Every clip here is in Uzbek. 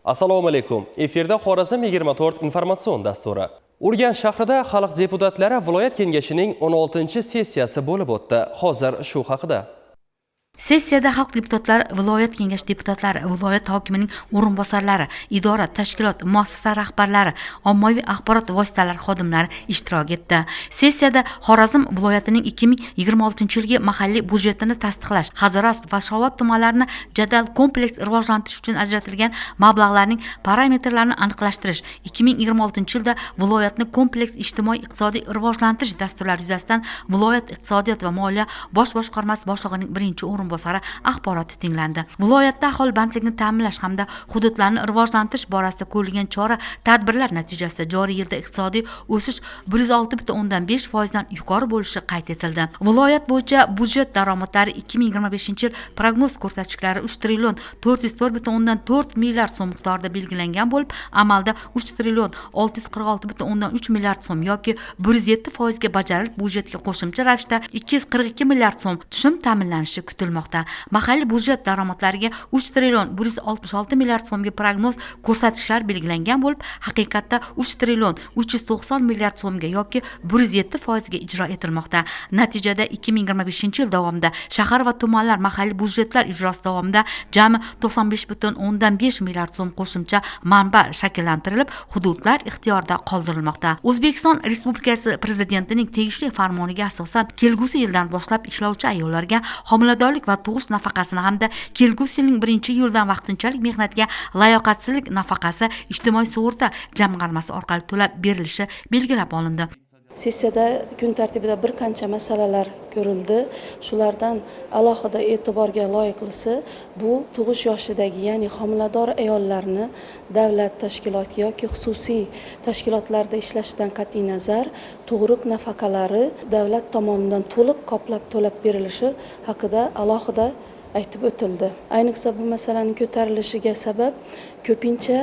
Assalomu alaykum. Efirda Xorazm 24 informatsion dasturi. Urganch shahrida xalq deputatlari viloyat kengashining 16-sessiyasi bo'lib o'tdi. Hozir shu haqida. Sessiyada xalq deputatlari, viloyat kengash deputatlari, viloyat hokimining o'rinbosarlari, idora, tashkilot, muassasa rahbarlari, ommaviy axborot vositalari xodimlari ishtirok etdi. Sessiyada Xorazm viloyatining 2026-yilgi mahalliy budjetini tasdiqlash, Hazoras va Shovot tumanlarini jadal kompleks rivojlantirish uchun ajratilgan mablag'larning parametrlarini aniqlashtirish, 2026-yilda viloyatni kompleks ijtimoiy-iqtisodiy rivojlantirish dasturlari yuzasidan viloyat iqtisodiyot va moliya bosh boshqarmasi boshlig'ining birinchi o'rinbosari axboroti tinglandi. Viloyatda aholi bandligini ta'minlash hamda hududlarni rivojlantirish borasida ko'rilgan chora-tadbirlar natijasida joriy yilda iqtisodiy o'sish 106.5% dan yuqori bo'lishi qayd etildi. Viloyat bo'yicha budjet daromadlari 2025-yil prognoz ko'rsatkichlari 3 trillion 404.4 milliard so'm miqdorida belgilangan bo'lib, amalda 3 trillion 646.3 milliard so'm yoki 107% ga bajarilib, budjetga qo'shimcha ravishda 242 milliard so'm tushum ta'minlanishi kutilmoqda. Mahalliy budjet daromadlariga 3 trillion 166 milliard so'mga prognoz ko'rsatkichlar belgilangan bo'lib, haqiqatda 3 trillion 390 milliard so'mga yoki 107% ga ijro etilmoqda. Natijada 2025-yil davomida shahar va tumanlar mahalliy budjetlar ijrosi davomida jami 95.5 milliard so'm qo'shimcha manba shakllantirilib, hududlar ixtiyorida qoldirilmoqda. O'zbekiston Respublikasi Prezidentining tegishli farmoniga asosan kelgusi yildan boshlab ishlovchi ayollarga homiladorlik va tug'ish nafaqasini hamda kelgusi yilning 1-yilidan vaqtinchalik mehnatga layoqatsizlik nafaqasi ijtimoiy sug'urta jamg'armasi orqali to'lab berilishi belgilab olindi. Sessiyada kun tartibida bir qancha masalalar ko'rildi. Shulardan alohida e'tiborga loyiqlisi bu tug'ish yoshidagi, ya'ni homilador ayollarni davlat tashkiloti yoki xususiy tashkilotlarda ishlashidan qat'iy nazar tug'ruq nafaqalari davlat tomonidan to'liq qoplab to'lab berilishi haqida alohida aytib o'tildi. Ayniqsa bu masalaning ko'tarilishiga sabab ko'pincha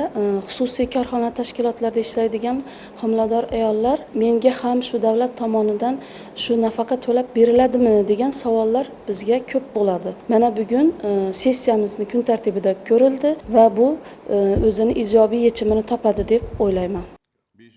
xususiy korxona tashkilotlarda ishlaydigan homilador ayollar menga ham shu davlat tomonidan shu nafaqa to'lab beriladimi degan savollar bizga ko'p bo'ladi. Mana bugun sessiyamizni kun tartibida ko'rildi va bu o'zini ijobiy yechimini topadi deb o'ylayman.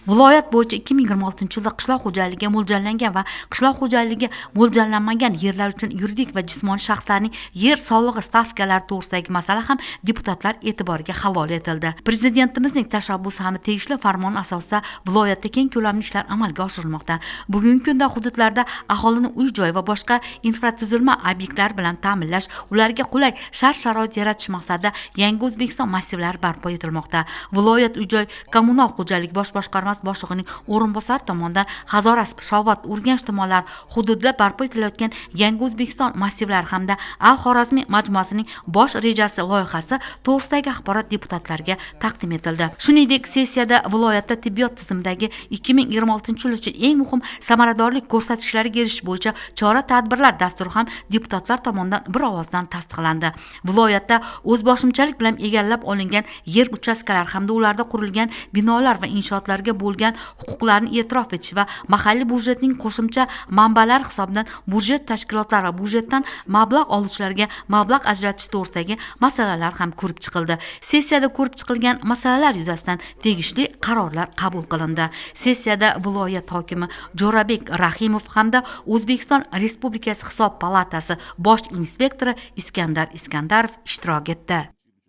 Viloyat bo'yicha 2026-yilda qishloq xo'jaligiga mo'ljallangan va qishloq xo'jaligiga mo'ljallanmagan yerlar uchun yuridik va jismoniy shaxslarning yer solig'i stavkalari to'g'risidagi masala ham deputatlar e'tiboriga havola etildi. Prezidentimizning tashabbusi hamda tegishli farmoni asosida viloyatda keng ko'lamli ishlar amalga oshirilmoqda. Bugungi kunda hududlarda aholini uy-joy va boshqa infratuzilma obyektlari bilan ta'minlash, ularga qulay shart-sharoit yaratish maqsadida Yangi O'zbekiston massivlari barpo etilmoqda. Viloyat uy-joy kommunal xo'jalik bosh boshqarmasi boshlig'ining o'rinbosari tomonidan Hazoras, Shovot, Urganch tumanlari hududida barpo etilayotgan Yangi O'zbekiston massivlari hamda Al-Xorazmiy majmuasining bosh rejasi loyihasi to'g'risidagi axborot deputatlarga taqdim etildi. Shuningdek, sessiyada viloyatda tibbiyot tizimidagi 2026-yil uchun eng muhim samaradorlik ko'rsatkichlariga erishish bo'yicha chora-tadbirlar dasturi ham deputatlar tomonidan bir ovozdan tasdiqlandi. Viloyatda o'zboshimchalik bilan egallab olingan yer uchastkalari hamda ularda qurilgan binolar va inshootlarga bo'lgan huquqlarni e'tirof etish va mahalliy budjetning qo'shimcha manbalari hisobidan budjet tashkilotlari va budjetdan mablag' oluvchilarga mablag' ajratish to'g'risidagi masalalar ham ko'rib chiqildi. Sessiyada ko'rib chiqilgan masalalar yuzasidan tegishli qarorlar qabul qilindi. Sessiyada viloyat hokimi Jo'rabek Rahimov hamda O'zbekiston Respublikasi Hisob palatasi bosh inspektori Iskandar Iskandarov ishtirok etdi.